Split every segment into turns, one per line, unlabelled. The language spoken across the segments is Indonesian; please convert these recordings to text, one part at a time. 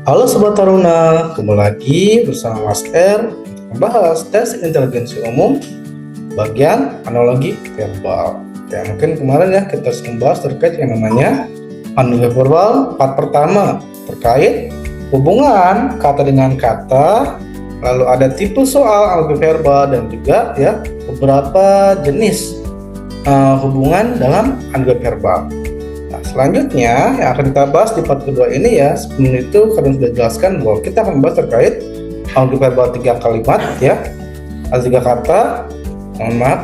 Halo Sobat Taruna, kembali lagi bersama Mas R untuk membahas tes inteligensi umum bagian analogi verbal. Ya, mungkin kemarin ya kita membahas terkait yang namanya analogi verbal part pertama terkait hubungan kata dengan kata, lalu ada tipe soal analogi verbal dan juga ya beberapa jenis hubungan dalam analogi verbal. Nah, selanjutnya yang akan kita bahas di part kedua ini ya, sebelum itu kalian sudah jelaskan bahwa kita akan membahas terkait analogi verbal 3 kalimat ya, ada 3 kata, mohon maaf.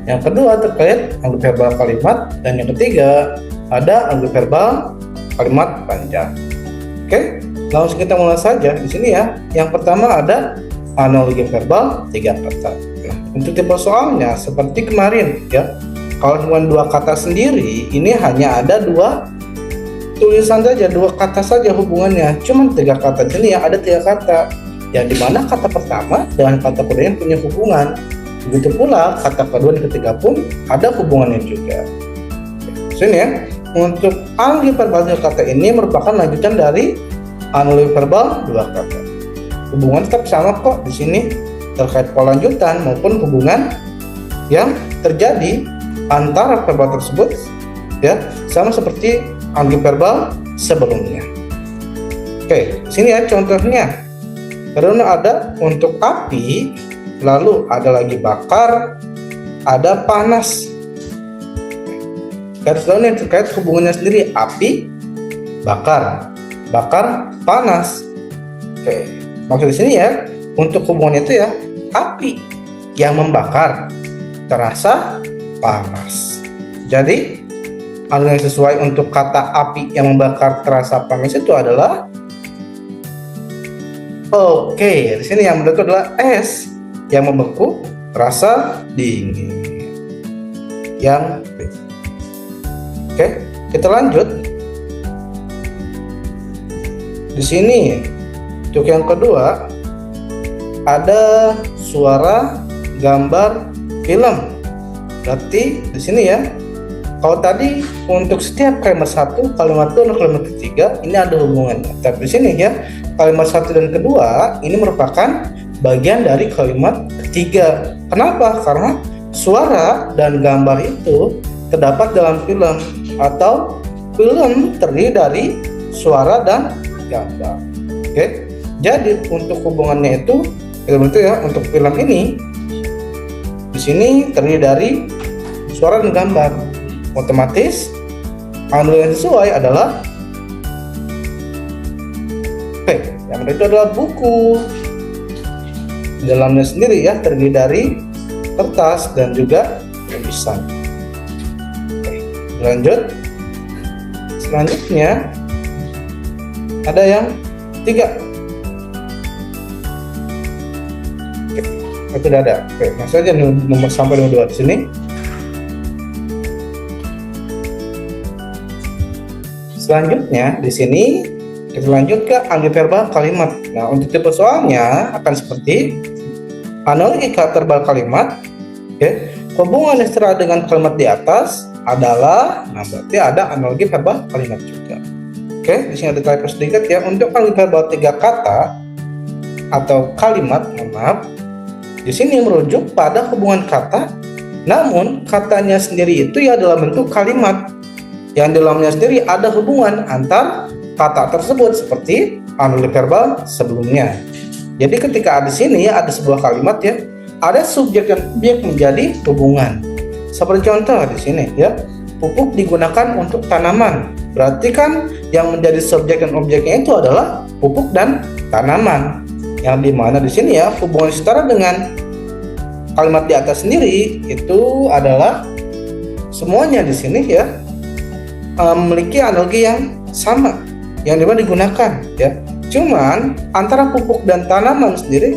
Yang kedua terkait analogi verbal kalimat, dan yang ketiga ada analogi verbal kalimat panjang. Oke, langsung kita mulai saja di sini ya. Yang pertama ada analogi verbal 3 kata. Nah, untuk tipe soalnya seperti kemarin ya. Kalau cuma 2 kata sendiri, ini hanya ada 2 tulisan saja, 2 kata saja hubungannya. Cuma 3 kata sini ya, ada 3 kata. Yang dimana kata pertama dengan kata kedua yang punya hubungan. Begitu pula kata kedua dan ketiga pun ada hubungannya juga. Sini ya, untuk analogi verbal 3 kata ini merupakan lanjutan dari analogi verbal 2 kata. Hubungan tetap sama kok di sini terkait pola lanjutan maupun hubungan yang terjadi antara verbal tersebut ya, sama seperti analogi verbal sebelumnya. Oke, sini ya contohnya. Karena ada untuk api, lalu ada lagi bakar, ada panas. Garis bawah ini terkait hubungannya sendiri, api, bakar, panas. Oke, maksud di sini ya, untuk hubungan itu ya, api yang membakar terasa panas. Jadi analogi yang sesuai untuk kata api yang membakar terasa panas itu adalah di sini yang benar itu adalah es yang membeku terasa dingin. Oke, kita lanjut. Di sini untuk yang kedua ada suara, gambar, film. Berarti di sini ya, kalau tadi untuk setiap kalimat 1, kalimat 2, dan kalimat ketiga ini ada hubungannya. Tapi di sini ya, kalimat 1 dan kedua ini merupakan bagian dari kalimat ketiga. Kenapa? Karena suara dan gambar itu terdapat dalam film, atau film terdiri dari suara dan gambar. Oke. Jadi untuk hubungannya itu ya, untuk film ini di sini terdiri dari suara dan gambar. Otomatis analogi yang sesuai adalah yang itu adalah buku. Dalamnya sendiri ya terdiri dari kertas dan juga tulisan. Lanjut. Selanjutnya ada yang 3. Tidak ada. Masuk aja nomor sampai nomor 2 di sini. Selanjutnya di sini kita lanjut ke analogi verbal kalimat. Nah, untuk tipe soalnya akan seperti analogi verbal kalimat. Oke, hubungan yang setara dengan kalimat di atas adalah, berarti ada analogi verbal kalimat juga. Oke, di sini ada typo sedikit ya. Untuk analogi verbal 3 kata atau kalimat, di sini merujuk pada hubungan kata, namun katanya sendiri itu ya dalam bentuk kalimat yang dalamnya sendiri ada hubungan antar kata tersebut seperti analogi verbal sebelumnya. Jadi ketika ada sini ya ada sebuah kalimat ya, ada subjek dan objek menjadi hubungan. Seperti contoh di sini ya, pupuk digunakan untuk tanaman. Berarti kan yang menjadi subjek dan objeknya itu adalah pupuk dan tanaman. Yang dimana di sini ya hubungan setara dengan kalimat di atas sendiri itu adalah semuanya di sini ya memiliki analogi yang sama yang dimana digunakan ya. Cuman antara pupuk dan tanaman sendiri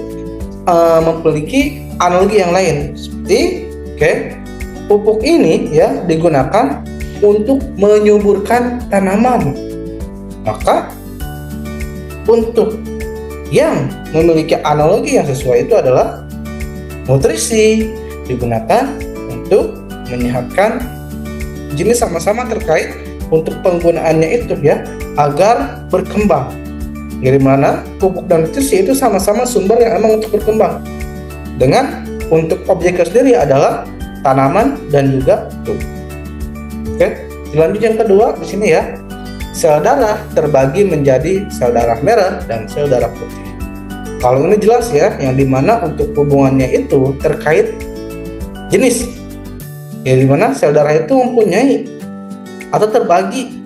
memiliki analogi yang lain seperti pupuk ini ya digunakan untuk menyuburkan tanaman. Maka untuk yang memiliki analogi yang sesuai itu adalah nutrisi, digunakan untuk menyehatkan jenis sama-sama terkait untuk penggunaannya itu ya agar berkembang. Di mana pupuk dan nutrisi itu sama-sama sumber yang emang untuk berkembang. Dengan untuk objeknya sendiri adalah tanaman dan juga tubuh. Oke, dilanjut yang kedua di sini ya. Sel darah terbagi menjadi sel darah merah dan sel darah putih. Kalau ini jelas ya, yang dimana untuk hubungannya itu terkait jenis. Ya, dimana sel darah itu mempunyai atau terbagi.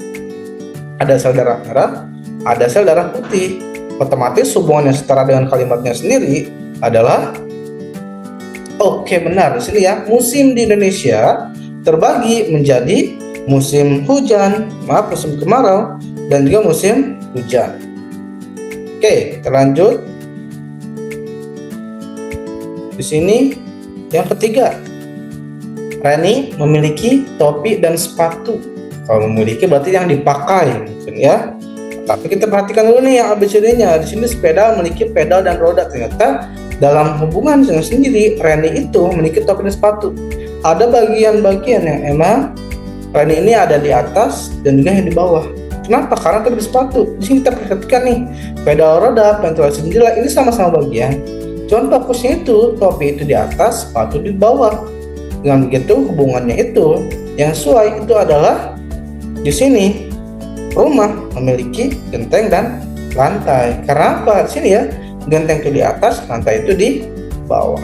Ada sel darah merah, ada sel darah putih. Otomatis hubungannya setara dengan kalimatnya sendiri adalah oke, benar di sini ya. Musim di Indonesia terbagi menjadi musim hujan, musim kemarau, dan juga musim hujan. Oke, kita lanjut. Di sini yang ketiga, Reni memiliki topi dan sepatu. Kalau memiliki berarti yang dipakai, mungkin ya. Tapi kita perhatikan dulu nih yang ABCD-nya. Di sini sepeda memiliki pedal dan roda. Ternyata dalam hubungan sendiri, Reni itu memiliki topi dan sepatu. Ada bagian-bagian yang emang Reni ini ada di atas dan juga yang di bawah. Kenapa? Karena topi sepatu. Di sini kita perhatikan nih, pedal roda, ventilasi jendela ini sama-sama bagian. Cuman fokusnya itu topi itu di atas, sepatu di bawah. Dengan begitu hubungannya itu yang sesuai itu adalah di sini rumah memiliki genteng dan lantai. Karena apa? Di sini ya, genteng itu di atas, lantai itu di bawah.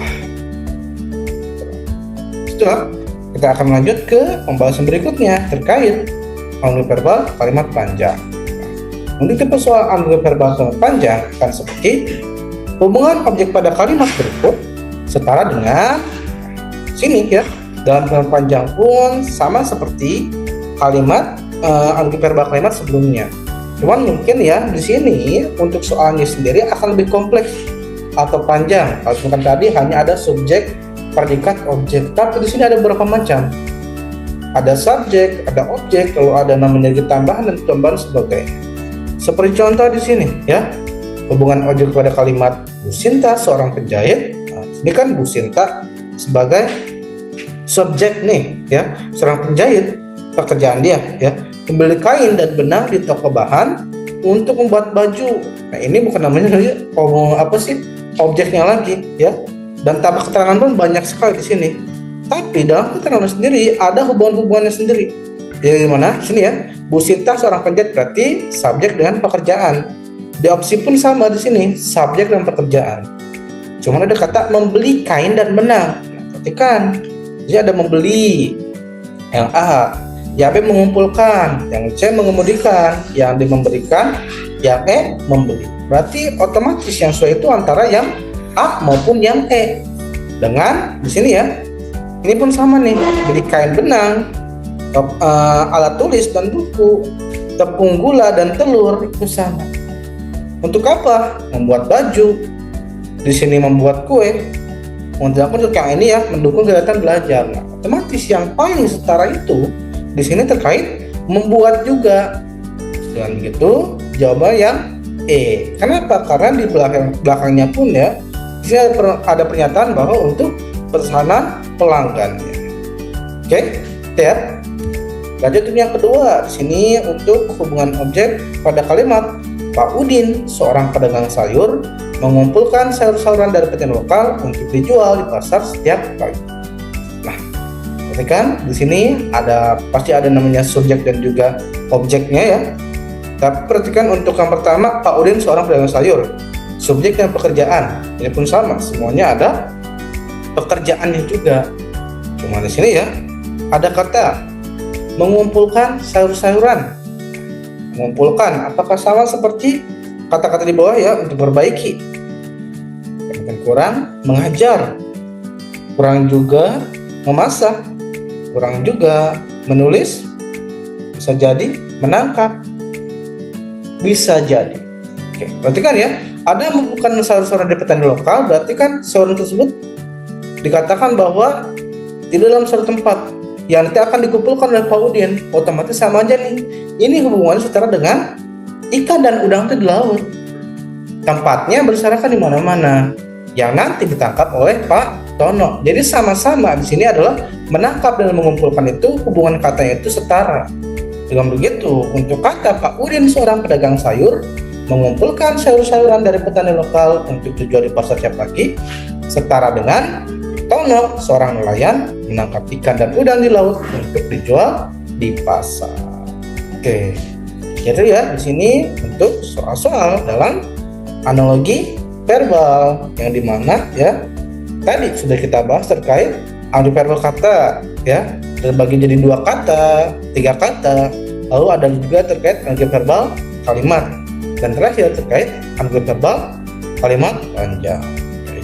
Setelah kita akan lanjut ke pembahasan berikutnya terkait ambiguverbal kalimat panjang. Untuk tipe soal ambiguverbal kalimat panjang akan seperti hubungan objek pada kalimat berikut setara dengan sini ya. Dalam kalimat panjang pun sama seperti kalimat ambiguverbal kalimat sebelumnya. Cuman mungkin ya di sini untuk soalnya sendiri akan lebih kompleks atau panjang. Kalau bukan tadi hanya ada subjek, predikat, objek, tapi di sini ada beberapa macam. Ada subjek, ada objek, kalau ada namanya tambahan dan tambahan sebagainya. Seperti contoh di sini ya, hubungan objek pada kalimat Bu Sinta seorang penjahit. Nah, ini kan Bu Sinta sebagai subjek nih ya, seorang penjahit, pekerjaan dia ya, membeli kain dan benang di toko bahan untuk membuat baju. Nah, ini bukan namanya objeknya lagi ya. Dan tambah keterangan pun banyak sekali di sini. Tapi dalam keterangan sendiri ada hubungan-hubungannya sendiri. Jadi mana? Sini ya. Bu Sinta seorang penjahit berarti subjek dengan pekerjaan. Di opsi pun sama di sini, subjek dan pekerjaan. Cuma ada kata membeli kain dan benang. Nah, perhatikan. Jadi ada membeli. Yang A, yang B mengumpulkan, yang C mengemudikan, yang D memberikan, yang E membeli. Berarti otomatis yang sesuai itu antara yang A maupun yang E. Dengan di sini ya, ini pun sama nih, beli kain benang, alat tulis dan buku, tepung gula dan telur itu sama. Untuk apa? Membuat baju. Di sini membuat kue. Untuk yang ini ya, mendukung kegiatan belajar. Nah, otomatis yang paling setara itu di sini terkait membuat juga. Dan begitu jawaban yang E. Kenapa? Karena di belakangnya pun ya, di sini ada pernyataan bahwa untuk pesanan pelanggannya. Oke, ya. Lanjut yang kedua, di sini untuk hubungan objek pada kalimat Pak Udin, seorang pedagang sayur, mengumpulkan sayur-sayuran dari petani lokal untuk dijual di pasar setiap pagi. Nah, perhatikan di sini pasti ada namanya subjek dan juga objeknya ya. Tapi perhatikan untuk yang pertama, Pak Udin seorang pedagang sayur. Subjek dan pekerjaan, ini pun sama, semuanya ada pekerjaannya juga. Cuma di sini ya, ada kata mengumpulkan sayur-sayuran. Mengumpulkan, apakah sama seperti kata-kata di bawah ya, untuk perbaiki? Mungkin kurang mengajar, kurang juga memasak, kurang juga menulis, bisa jadi menangkap, bisa jadi. Oke, berarti kan ya, ada mengumpulkan sayur-sayuran di petani lokal, berarti kan sayuran tersebut dikatakan bahwa di dalam suatu tempat yang nanti akan dikumpulkan oleh Pak Udin. Otomatis sama aja nih, ini hubungannya setara dengan ikan dan udang itu di laut. Tempatnya berserakan di mana-mana, yang nanti ditangkap oleh Pak Tono. Jadi sama-sama di sini adalah menangkap dan mengumpulkan itu, hubungan katanya itu setara. Dengan begitu, untuk kata Pak Udin seorang pedagang sayur mengumpulkan sayur-sayuran dari petani lokal untuk dijual di pasar tiap pagi, setara dengan Tono, seorang nelayan, menangkap ikan dan udang di laut untuk dijual di pasar. Oke, jadi ya di sini untuk soal-soal dalam analogi verbal yang dimana ya tadi sudah kita bahas terkait adverbal kata ya, terbagi jadi 2 kata, 3 kata, lalu ada juga terkait adverbal kalimat, dan terakhir terkait adverbal kalimat panjang.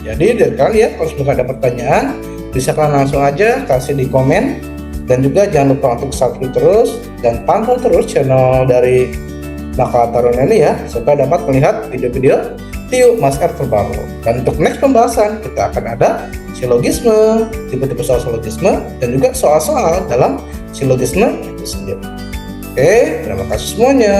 Jadi dari kalian kalau sudah ada pertanyaan bisa kalian langsung aja kasih di komen, dan juga jangan lupa untuk subscribe terus dan pantau terus channel dari Makalah Taruna ini ya, supaya dapat melihat video-video Tio Mas R terbaru. Dan untuk next pembahasan kita akan ada silogisme, tipe-tipe soal silogisme, dan juga soal-soal dalam silogisme itu sendiri. Oke, terima kasih semuanya.